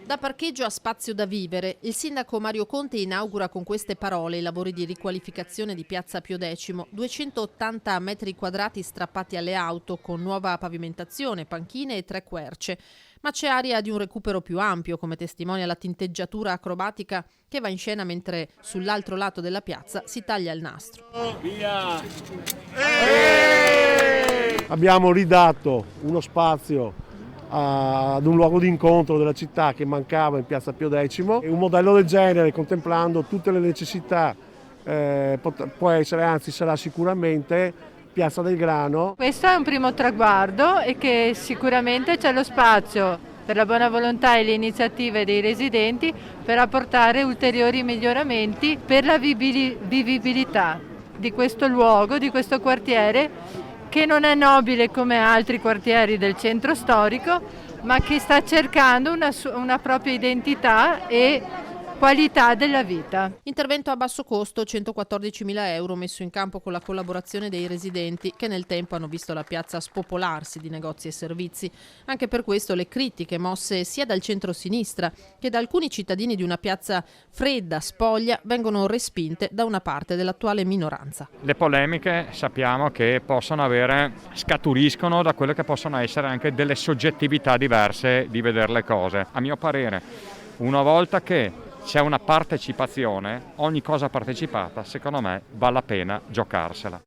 Da parcheggio a spazio da vivere, il sindaco Mario Conte inaugura con queste parole i lavori di riqualificazione di Piazza Pio X, 280 metri quadrati strappati alle auto con nuova pavimentazione, panchine e 3 querce. Ma c'è aria di un recupero più ampio, come testimonia la tinteggiatura acrobatica che va in scena mentre sull'altro lato della piazza si taglia il nastro. Via! Abbiamo ridato uno spazio ad un luogo di incontro della città che mancava in Piazza Pio X, e un modello del genere, contemplando tutte le necessità, può essere, anzi sarà sicuramente, Piazza del Grano. Questo è un primo traguardo e che sicuramente c'è lo spazio per la buona volontà e le iniziative dei residenti per apportare ulteriori miglioramenti per la vivibilità di questo luogo, di questo quartiere, che non è nobile come altri quartieri del centro storico, ma che sta cercando una propria identità e qualità della vita. Intervento a basso costo, 114.000 euro messo in campo con la collaborazione dei residenti che nel tempo hanno visto la piazza spopolarsi di negozi e servizi. Anche per questo le critiche mosse sia dal centro-sinistra che da alcuni cittadini di una piazza fredda, spoglia, vengono respinte da una parte dell'attuale minoranza. Le polemiche sappiamo che scaturiscono da quelle che possono essere anche delle soggettività diverse di vedere le cose. A mio parere, una volta che c'è una partecipazione, ogni cosa partecipata, secondo me, vale la pena giocarsela.